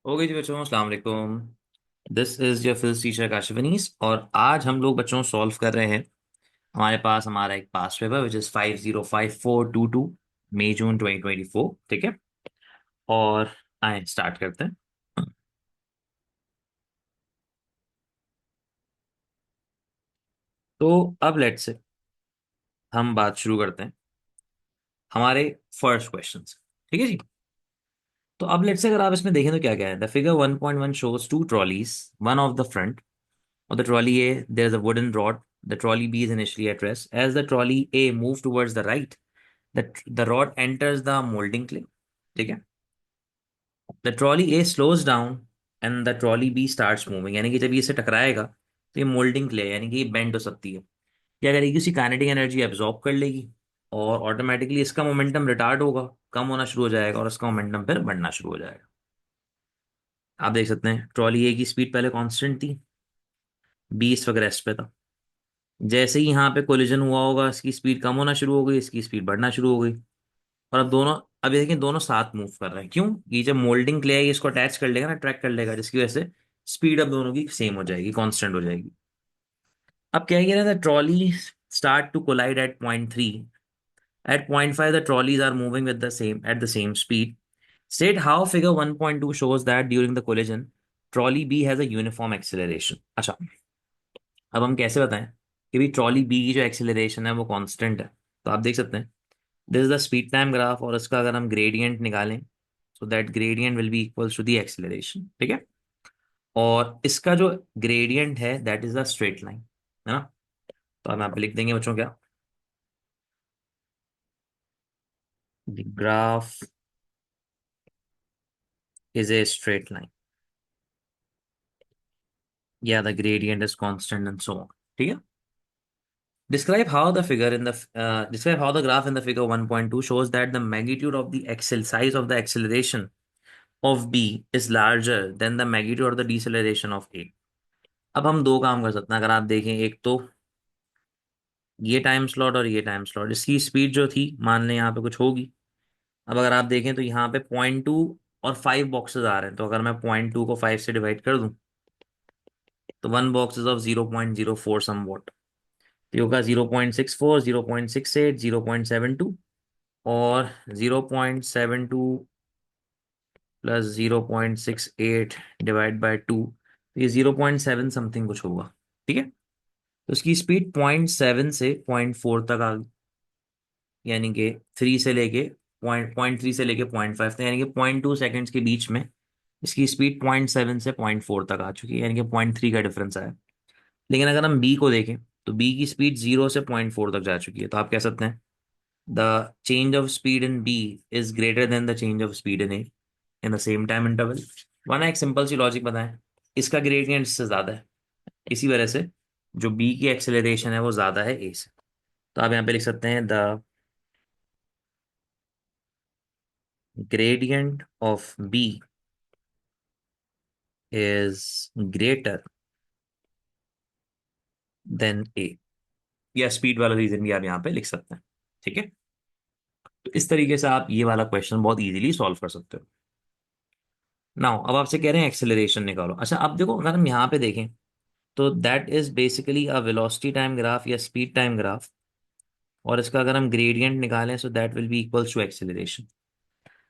Okay जी बच्चों, अस्सलाम वालेकुम। This is your physics teacher काशिफनीस और आज हम लोग बच्चों सॉल्व कर रहे हैं। हमारे पास हमारा एक पास पेपर विच इज 505422 मई जून 2024। ठीक है, और आए स्टार्ट करते हैं। तो अब लेट से हम बात शुरू करते हैं हमारे फर्स्ट क्वेश्चन से। ठीक है जी। तो अब लेट से अगर आप इसमें देखें तो क्या क्या है। The figure 1.1 shows two trolleys, one of the front of the trolley A, there's a wooden rod. The trolley B is initially at rest. As the trolley A moves towards the right, the rod enters the molding clay. ठीक है। The trolley A slows down and the trolley B starts moving. यानी कि जब ये इससे टकराएगा तो ये moulding clay यानी कि ये बेंड हो सकती है। क्या करेगी? उसी काइनेटिक एनर्जी एब्जॉर्ब कर लेगी और ऑटोमेटिकली इसका मोमेंटम रिटार्ड होगा, कम होना शुरू हो जाएगा और इसका मोमेंटम फिर बढ़ना शुरू हो जाएगा। आप देख सकते हैं ट्रॉली ए की स्पीड पहले कांस्टेंट थी, बी इस वक्त रेस्ट पे था। जैसे ही यहाँ पे कोलिजन हुआ होगा इसकी स्पीड कम होना शुरू हो गई, इसकी स्पीड बढ़ना शुरू हो गई। और अब दोनों, अब ये देखिए दोनों साथ मूव कर रहे हैं। क्यों? ये जब मोल्डिंग क्ले है ये इसको अटैच कर लेगा ना, ट्रैक कर लेगा, जिसकी वजह से स्पीड अब दोनों की सेम हो जाएगी, कांस्टेंट हो जाएगी। अब क्या कह रहे थे? Trolley start to collide at point 3। At point 5 the trolleys are moving with the same at the same speed. State how figure 1.2 shows that during the collision trolley B has a uniform acceleration। अच्छा, अब हम कैसे बताएं कि भी trolley B की जो acceleration है वो कांस्टेंट है? तो आप देख सकते हैं this is the speed time graph और इसका अगर हम ग्रेडियंट निकालें so that gradient will be equals to the acceleration. ठीक है, और इसका जो ग्रेडियंट है that is the straight line, है ना। तो हम यहाँ पे लिख देंगे बच्चों क्या, the graph is a straight line या the gradient is constant and so on. ठीक है। Describe how the graph in the figure 1.2 shows that the magnitude of the size of the acceleration of B is larger than the magnitude of the deceleration of A। अब हम दो काम कर सकते हैं। अगर आप देखें, एक तो ये टाइम स्लॉट और ये टाइम स्लॉट, इसकी स्पीड जो थी मान लें यहाँ पे कुछ होगी। अब अगर आप देखें तो यहाँ पे 0.2 और 5 बॉक्सेस आ रहे हैं, तो अगर मैं 0.2 को 5 से डिवाइड कर दूं तो one box is of 0.04 somewhat. तो ये होगा 0.64, 0.68, 0.72 और 0.72 प्लस 0.68 डिवाइड बाय 2, ये 0.7 समथिंग कुछ होगा। ठीक है। तो इसकी स्पीड 0.7 से 0.4 तक आ गई, यानी कि 3 से लेके पॉइंट 3 से लेके 0.5 तक, यानी कि 0.2 सेकेंड्स के बीच में इसकी स्पीड 0.7 से 0.4 तक आ चुकी है, यानी कि 0.3 का डिफरेंस आया। लेकिन अगर हम बी को देखें तो बी की स्पीड 0 से 0.4 तक जा चुकी है। तो आप कह सकते हैं the change of speed in B is greater than the change of speed in A in the same time interval. वरना एक सिंपल सी लॉजिक बताएं, इसका ग्रेडियंट इससे ज्यादा है, इसी वजह से जो बी की एक्सेलरेशन है वो ज्यादा है ए से। तो आप यहाँ पे लिख सकते हैं the gradient of B is greater than A, या स्पीड वाला रीजन भी आप यहाँ पे लिख सकते हैं। ठीक है। तो इस तरीके से आप ये वाला क्वेश्चन बहुत इजीली सॉल्व कर सकते हो। नाउ अब आपसे कह रहे हैं एक्सेलरेशन निकालो। अच्छा, अब देखो अगर हम यहाँ पे देखें तो that is basically a velocity time graph या स्पीड टाइम ग्राफ, और इसका अगर हम ग्रेडियंट निकालें so that will be equals to acceleration.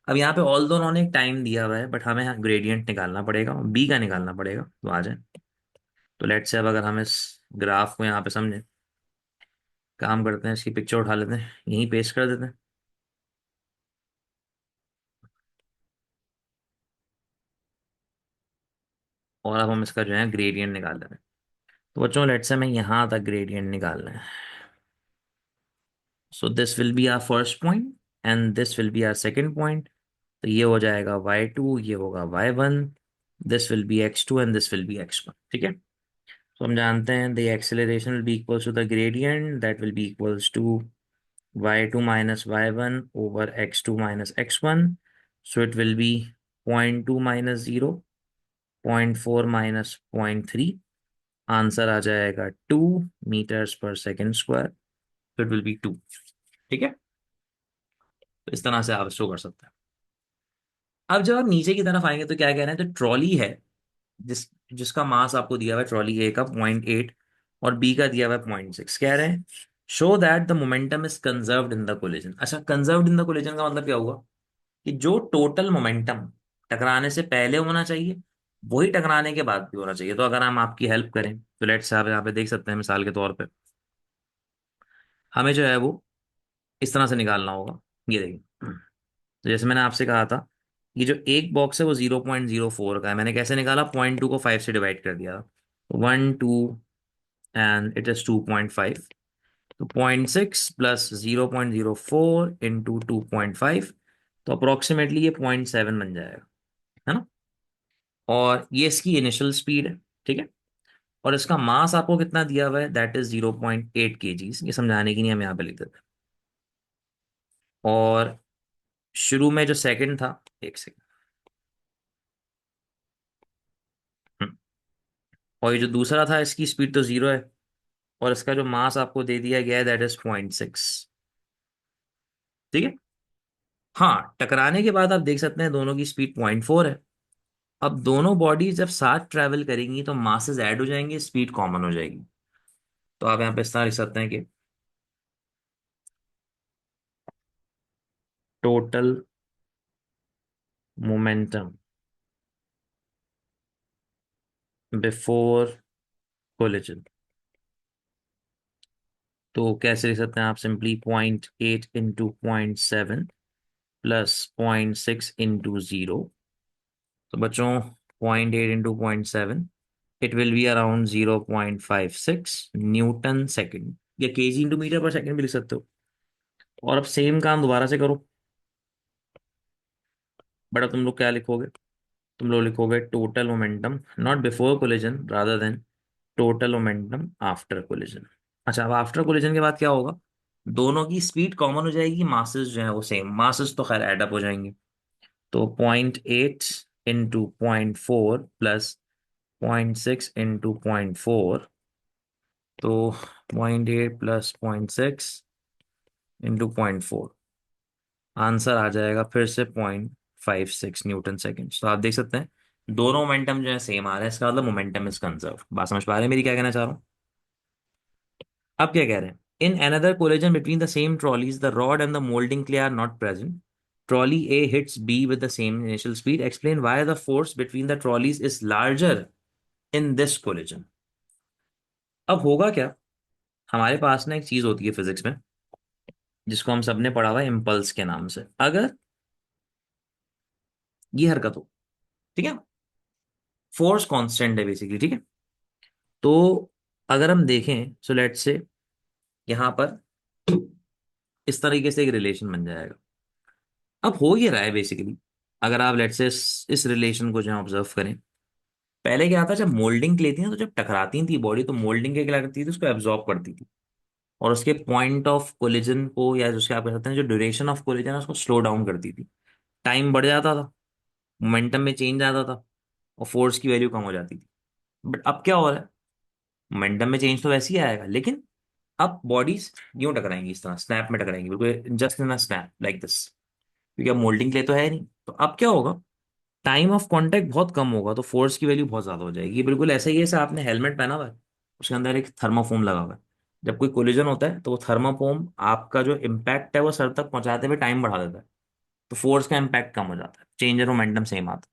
अब यहाँ पे ऑल दो उन्होंने एक टाइम दिया हुआ है बट हमें ग्रेडियंट निकालना पड़ेगा, बी का निकालना पड़ेगा। तो आ जाए, तो लेट से अब अगर हम इस ग्राफ को यहाँ पे समझें, काम करते हैं, इसकी पिक्चर उठा लेते हैं, यहीं पेस्ट कर देते हैं और अब हम इसका जो है ग्रेडियंट निकाल लेते हैं। तो बच्चों लेट से हमें यहाँ तक ग्रेडियंट निकालना है। So this will be our first point and this will be our second point. तो ये हो जाएगा y2, ये होगा y1, this will be x2 and this will be x1। ठीक है। तो हम जानते हैं the acceleration will be equals to the gradient that will be equals to y2 minus y1 over x2 minus x1। So it will be 0.2 minus 0, 0.4 minus 0.3। Answer आ जाएगा 2 metres पर second square. तो it will B 2। ठीक है। तो इस तरह से आप इसको कर सकते हैं। अब जब आप नीचे की तरफ आएंगे तो क्या कह रहे हैं, तो ट्रॉली है जिस जिसका मास आपको दिया हुआ है, ट्रॉली ए का 0.8 और बी का दिया हुआ है 0.6, कह रहे हैं show that the momentum is conserved in the collision. अच्छा, कंजर्व्ड इन द कोलिजन का मतलब क्या हुआ, कि जो टोटल मोमेंटम टकराने से पहले होना चाहिए वही टकराने के बाद भी होना चाहिए। तो अगर हम आपकी हेल्प करें तो लेट्स से आप यहाँ पे देख सकते हैं, मिसाल के तौर पे हमें जो है वो इस तरह से निकालना होगा। ये देखिए, तो जैसे मैंने आपसे कहा था, ये जो एक बॉक्स है वो 0.04 का है, मैंने कैसे निकाला, 0.2 को 5 से डिवाइड कर दिया, 1 2 एंड इट इज 2.5। तो 0.6 प्लस 0.04 इंटू 2.5, तो अप्रोक्सीमेटली ये 0.7 बन जाएगा, है ना। और ये इसकी इनिशियल स्पीड है, ठीक है। और इसका मास आपको कितना दिया हुआ है, दैट इज 0.8 kg। ये समझाने की नहीं, हम यहाँ पे लिख देते हैं। और शुरू में जो सेकंड था, एक सेकंड, और ये जो दूसरा था इसकी स्पीड तो 0 है, और इसका जो मास आपको दे दिया गया है दैट इज 0.6, ठीक है। हाँ, टकराने के बाद आप देख सकते हैं दोनों की स्पीड 0.4 है। अब दोनों बॉडीज जब साथ ट्रेवल करेंगी तो मासेस ऐड हो जाएंगे, स्पीड कॉमन हो जाएगी। तो आप यहाँ पे इस तरह लिख सकते हैं कि टोटल मोमेंटम बिफोर कोलिजन। तो कैसे लिख सकते हैं आप, सिंपली 0.8 इंटू 0.7 प्लस 0.6 इंटू 0। तो बच्चों 0.8 into 0.7, it will be around 0.56 Newton second, या केजी इंटू मीटर पर सेकेंड भी लिख सकते हो। और अब सेम काम दोबारा से करो, बट अब तुम लोग क्या लिखोगे, तुम लोग लिखोगे total momentum not before collision rather than total momentum after collision. अच्छा, अब आफ्टर कोलिजन के बाद क्या होगा, दोनों की स्पीड कॉमन हो जाएगी, मासेस जो है वो सेम, मासेस तो खैर एडअप हो जाएंगे। तो 0.8 इंटू 0.4 प्लस 0.6 इंटू 0.4, तो 0.8 प्लस 0.6 इंटू 0.4, आंसर आ जाएगा फिर से 0.56 न्यूटन सेकेंड। तो आप देख सकते हैं दोनों मोमेंटम जो है सेम आ रहा है, इसका मतलब मोमेंटम इज कंजर्व। बात समझ पा रहे हैं मेरी, क्या कहना चाह रहा हूँ। अब क्या कह रहे हैं, in another collision between the same trolleys the rod and the moulding clay are not present, trolley A hits B with the same initial speed, explain why the force between the trolleys is larger in this collision. अब होगा क्या, हमारे पास ना एक चीज होती है physics में जिसको हम सबने पढ़ा हुआ है इम्पल्स के नाम से। अगर ये हरकत हो, ठीक है, फोर्स कांस्टेंट है बेसिकली, ठीक है। तो अगर हम देखें, सो लेट्स से यहां पर इस तरीके से एक रिलेशन बन जाएगा। अब हो ये रहा है बेसिकली, अगर आप लेट्स से इस रिलेशन को जो ऑब्जर्व करें, पहले क्या था, जब मोल्डिंग लेती ना तो जब टकराती थी बॉडी तो मोल्डिंग क्या करती थी, उसको एब्जॉर्ब करती थी, और उसके पॉइंट ऑफ कोलिजन को, या जिसके आप कह सकते हैं जो ड्यूरेशन ऑफ कोलिजन है उसको स्लो डाउन करती थी। टाइम बढ़ जाता था, मोमेंटम में चेंज आता था, और फोर्स की वैल्यू कम हो जाती थी। बट अब क्या हो रहा है, मोमेंटम में चेंज तो वैसे ही आएगा, लेकिन अब बॉडीज यूं टकराएंगी, इस तरह स्नैप में टकराएंगी, बिल्कुल just in a snap like this, क्योंकि अब मोल्डिंग क्ले तो है नहीं। तो अब क्या होगा, टाइम ऑफ कांटेक्ट बहुत कम होगा, तो फोर्स की वैल्यू बहुत ज्यादा हो जाएगी। ये बिल्कुल ऐसा ही है जैसे आपने हेलमेट पहना हुआ है, उसके अंदर एक थर्माफोम लगा हुआ है। जब कोई कोलिजन होता है तो वो थर्माफोम आपका जो इम्पैक्ट है वो सर तक पहुंचाते हुए टाइम बढ़ा देता है, तो फोर्स का इम्पैक्ट कम हो जाता है, चेंज इन मोमेंटम सेम आता है।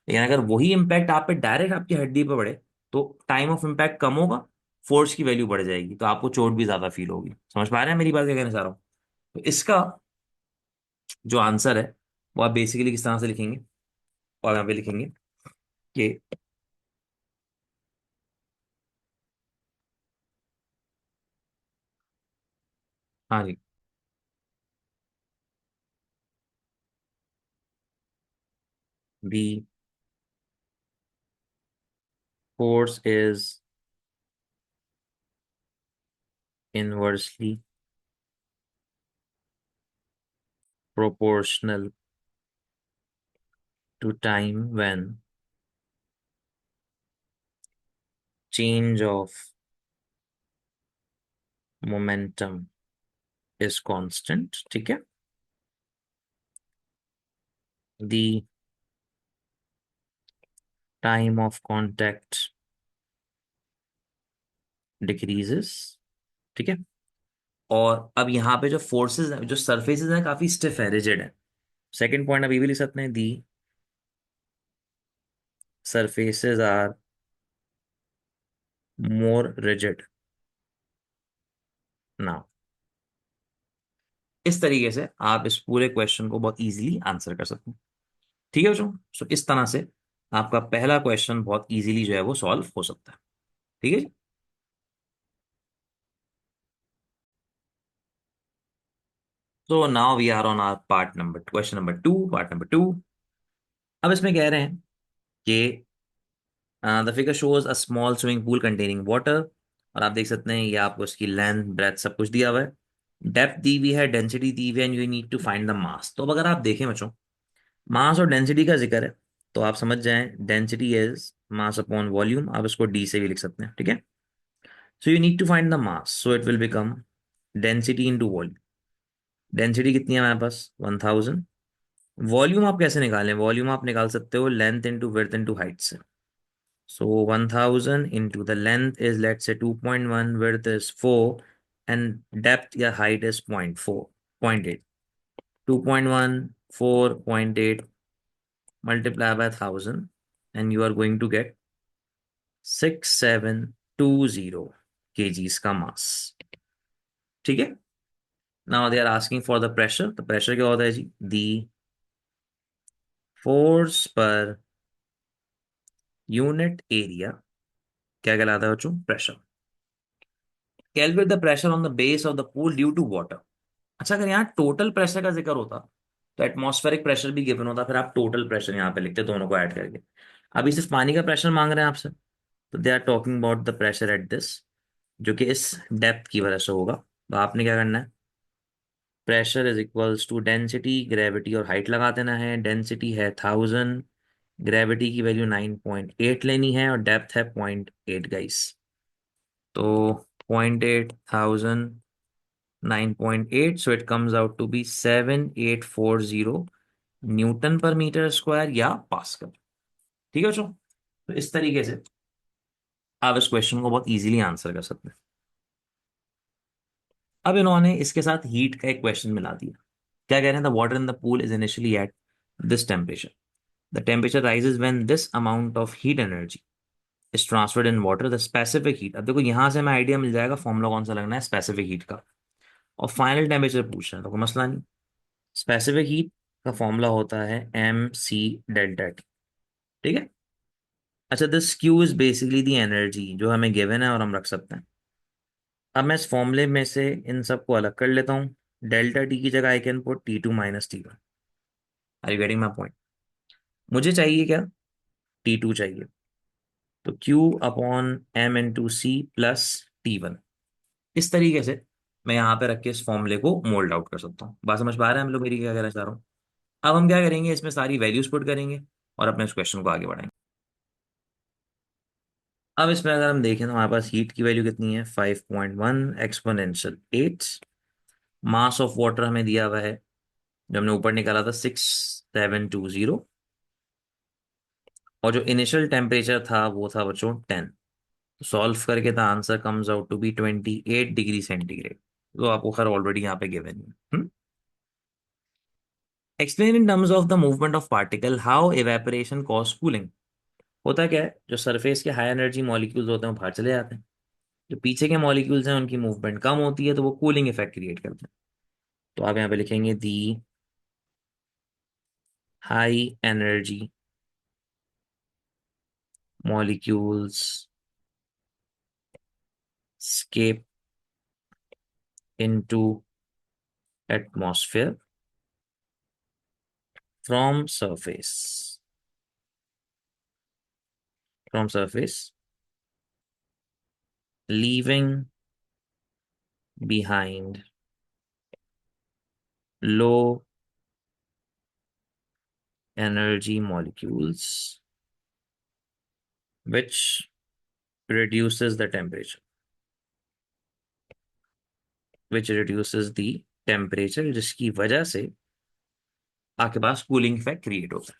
लेकिन अगर वही इम्पैक्ट आप पे डायरेक्ट आपकी हड्डी पे पड़े तो टाइम ऑफ इम्पैक्ट कम होगा, फोर्स की वैल्यू बढ़ जाएगी, तो आपको चोट भी ज्यादा फील होगी। समझ पा रहे हैं मेरी बात, क्या कहना चाह रहा हूँ। तो इसका जो आंसर है वो आप बेसिकली किस तरह से लिखेंगे, और यहाँ पे लिखेंगे कि हाँ जी, B force is inversely proportional to time when change of momentum is constant, ठीक है। the time of contact decreases. ठीक है। और अब यहाँ पे जो फोर्सेस हैं, जो सरफेसेस हैं, काफी स्टिफ है, रिजिड है। सेकंड पॉइंट अभी भी लिख सकते हैं, the surfaces are more rigid now. इस तरीके से आप इस पूरे क्वेश्चन को बहुत इजीली आंसर कर सकते हैं। ठीक है बच्चों, सो इस तरह से आपका पहला क्वेश्चन बहुत इजीली जो है वो सॉल्व हो सकता है। ठीक है जी। तो now we are on our part number, question number two, part number two. अब इसमें कह रहे हैं कि the figure shows a small swimming pool containing water. और आप देख सकते हैं ये आपको इसकी लेंथ ब्रेथ सब कुछ दिया हुआ है, डेप्थ दी हुई है, डेंसिटी दी हुई है, and you need to find the mass. तो अब अगर आप देखें बच्चों, मास और डेंसिटी का जिक्र है, तो आप समझ जाएं density is mass upon volume. आप इसको डी से भी लिख सकते हैं। ठीक है। So you need to find the mass, so it will become density into volume. Density कितनी है हमारे पास, 1000। वॉल्यूम आप कैसे निकालें, वॉल्यूम आप निकाल सकते हो length into width into height से। So 1000 into the length is, let's say, 2.1, width is 4, and depth या height is 0.4, 0.8. 2.1, 4.8 multiply by 1000, and you are going to get 6720 kgs का mass। ठीक है। Now they are asking for the pressure। तो pressure क्या होता है जी, the force per unit area क्या कहलाता है बच्चों, pressure. Calculate the pressure on the base of the pool due to water. अच्छा, अगर यहाँ टोटल प्रेशर का जिक्र होता तो एटमॉस्फेरिक प्रेशर भी गिवन होता, फिर आप टोटल प्रेशर यहाँ पे लिखते दोनों को ऐड करके। अभी सिर्फ पानी का प्रेशर मांग रहे हैं आपसे, तो they are talking about the pressure at this, जो कि इस डेप्थ की वजह से होगा। तो आपने क्या करना है, pressure is equals to density, gravity और हाइट लगा देना है। डेंसिटी है 1000, ग्रेविटी की वैल्यू 9.8 लेनी है, और डेप्थ है 0.8 गाइस। तो 0.8, 1000, 9.8, so it comes out to be 7840 Newton पर मीटर स्क्वायर या पास्कल। ठीक है बच्चों, तो इस तरीके से आप इस क्वेश्चन को बहुत इजीली आंसर कर सकते हैं। अब इन्होंने इसके साथ हीट का एक क्वेश्चन मिला दिया। क्या कह रहे हैं, the water in the pool is initially at this temperature, the temperature rises when this amount of heat energy is transferred in water, the specific heat. अब देखो यहां से हमें आइडिया मिल जाएगा फॉर्मूला कौन सा लगना है स्पेसिफिक हीट का। और फाइनल टेम्परेचर पूछ रहे हैं तो कोई मसला नहीं। स्पेसिफिक हीट का फॉर्मूला होता है एम सी डेल्टा टी। ठीक है। अच्छा, this Q is basically the energy जो हमें गिवन है और हम रख सकते हैं। अब मैं इस फॉर्मूले में से इन सबको अलग कर लेता हूँ। डेल्टा टी की जगह I can put T2 minus T1। Are you getting my point. मुझे चाहिए क्या, T2 चाहिए, तो Q upon M into C plus T1। इस तरीके से मैं यहाँ पे रख के इस फॉर्मूले को मोल्ड आउट कर सकता हूँ। बात समझ पा रहे हैं हम लोग मेरी क्या कहना चाह रहा हूँ। अब हम क्या करेंगे, इसमें सारी वैल्यूज पुट करेंगे और अपने इस क्वेश्चन को आगे बढ़ाएंगे। अब इसमें अगर हम देखें तो हमारे पास हीट की वैल्यू कितनी है, 5.1 एक्सपोनेंशियल 8। मास ऑफ वाटर हमें दिया हुआ है, जो हमने ऊपर निकाला था, 6720। और जो इनिशियल टेम्परेचर था वो था बच्चों 10। सॉल्व करके the answer comes out to be 28 degree centigrade. तो आपको खैर ऑलरेडी यहाँ पे गिवन है। Explain in terms of the movement of particle how evaporation cause cooling. होता क्या है, जो सरफेस के हाई एनर्जी मॉलिक्यूल्स होते हैं वो बाहर चले जाते हैं, जो पीछे के मॉलिक्यूल्स हैं उनकी मूवमेंट कम होती है, तो वो कूलिंग इफेक्ट क्रिएट करते हैं। तो आप यहाँ पे लिखेंगे the high energy molecules escape into atmosphere from surface, leaving behind low energy molecules, which reduces the temperature, जिसकी वजह से आपके पास कूलिंग इफेक्ट क्रिएट होता है।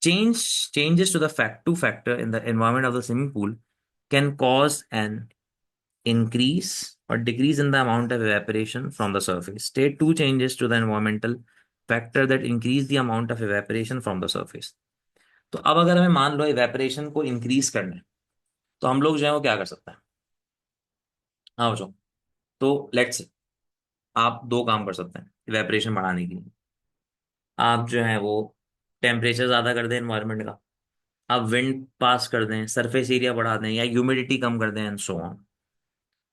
changes to the fact two factor in the environment of the swimming pool can cause an increase or decrease in the amount of evaporation from the surface. State two changes to the environmental factor that increase the amount of evaporation from the surface. तो अब अगर हमें मान लो evaporation को increase करना है, तो हम लोग जो है वो क्या कर सकते हैं? हाँ बच्चों, तो लेट्स, आप दो काम कर सकते हैं इवेपोरेशन बढ़ाने के लिए। आप जो है वो टेम्परेचर ज़्यादा कर दें एनवायरनमेंट का, आप विंड पास कर दें, सरफेस एरिया बढ़ा दें, या ह्यूमिडिटी कम कर दें एंड सो ऑन।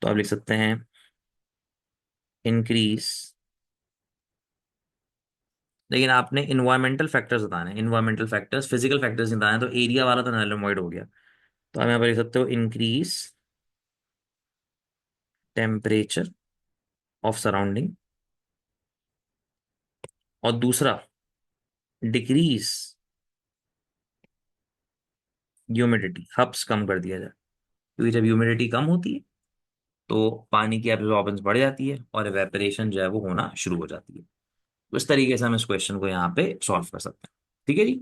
तो आप लिख सकते हैं इंक्रीज, लेकिन आपने इन्वायरमेंटल फैक्टर्स बताने हैं, इन्वायरमेंटल फैक्टर्स, फिजिकल फैक्टर्स नहीं बताने, तो एरिया वाला तो नल एंड void हो गया। तो आप यहाँ पर लिख सकते हो इंक्रीज टेम्परेचर ऑफ सराउंडिंग, और दूसरा डिक्रीज ह्यूमिडिटी, हब्स कम कर दिया जाए, क्योंकि जब ह्यूमिडिटी कम होती है तो पानी की एब्जॉर्बेंस बढ़ जाती है और एवेपोरेशन जो है वो होना शुरू हो जाती है। तो इस तरीके से हम इस क्वेश्चन को यहाँ पे सॉल्व कर सकते हैं। ठीक है जी।